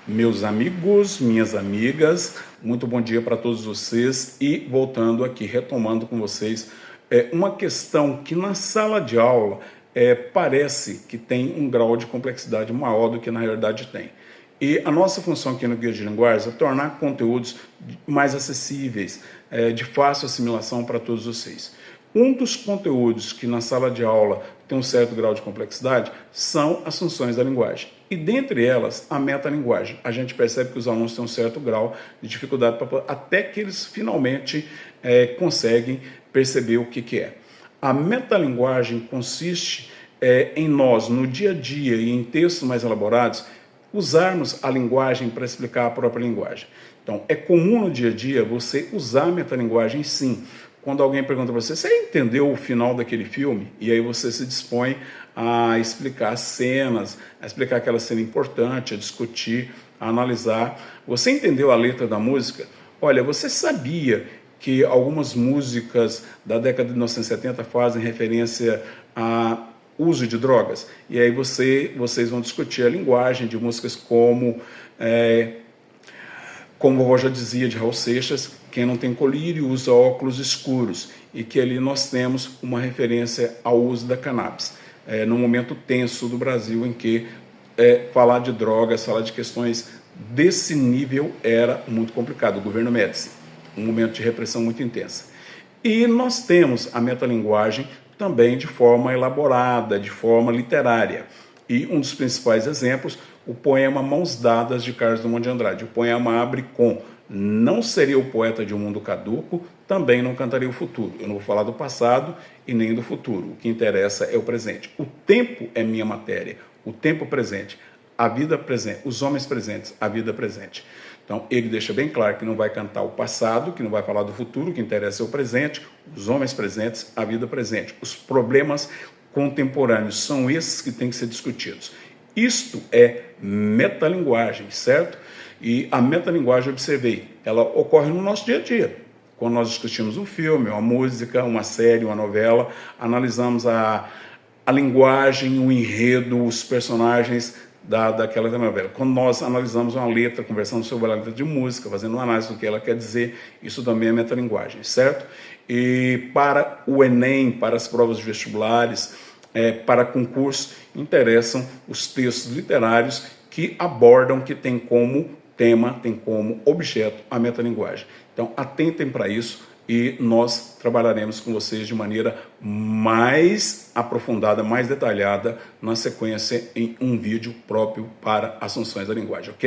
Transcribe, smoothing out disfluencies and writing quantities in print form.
Meus amigos, minhas amigas, muito bom dia para todos vocês e voltando aqui, retomando com vocês uma questão que na sala de aula parece que tem um grau de complexidade maior do que na realidade tem. E a nossa função aqui no Guia de Linguagens é tornar conteúdos mais acessíveis, de fácil assimilação para todos vocês. Um dos conteúdos que na sala de aula tem um certo grau de complexidade são as funções da linguagem. E dentre elas, a metalinguagem. A gente percebe que os alunos têm um certo grau de dificuldade até que eles finalmente conseguem perceber o que é. A metalinguagem consiste em nós, no dia a dia e em textos mais elaborados, usarmos a linguagem para explicar a própria linguagem. Então, é comum no dia a dia você usar a metalinguagem, sim. Quando alguém pergunta para você entendeu o final daquele filme? E aí você se dispõe a explicar as cenas, a explicar aquela cena importante, a discutir, a analisar. Você entendeu a letra da música? Olha, você sabia que algumas músicas da década de 1970 fazem referência a uso de drogas? E aí vocês vão discutir a linguagem de músicas como o vovô já dizia de Raul Seixas, quem não tem colírio usa óculos escuros, e que ali nós temos uma referência ao uso da cannabis, num momento tenso do Brasil em que falar de drogas, falar de questões desse nível era muito complicado, o governo Médici, um momento de repressão muito intensa. E nós temos a metalinguagem também de forma elaborada, de forma literária. E um dos principais exemplos, o poema Mãos Dadas, de Carlos Drummond de Andrade. O poema abre com: não seria o poeta de um mundo caduco, também não cantaria o futuro. Eu não vou falar do passado e nem do futuro. O que interessa é o presente. O tempo é minha matéria, o tempo presente, a vida presente, os homens presentes, a vida presente. Então, ele deixa bem claro que não vai cantar o passado, que não vai falar do futuro, o que interessa é o presente, os homens presentes, a vida presente. Os problemas contemporâneos são esses que têm que ser discutidos. Isto é metalinguagem, certo? E a metalinguagem, observei, ela ocorre no nosso dia a dia. Quando nós discutimos um filme, uma música, uma série, uma novela, analisamos a linguagem, o enredo, os personagens daquela novela. Quando nós analisamos uma letra, conversamos sobre a letra de música, fazendo uma análise do que ela quer dizer, isso também é metalinguagem, certo? E para o Enem, para as provas de vestibulares, para concursos, interessam os textos literários que abordam, que tem como tema, tem como objeto a metalinguagem. Então, atentem para isso e nós trabalharemos com vocês de maneira mais aprofundada, mais detalhada, na sequência em um vídeo próprio para as funções da linguagem, ok?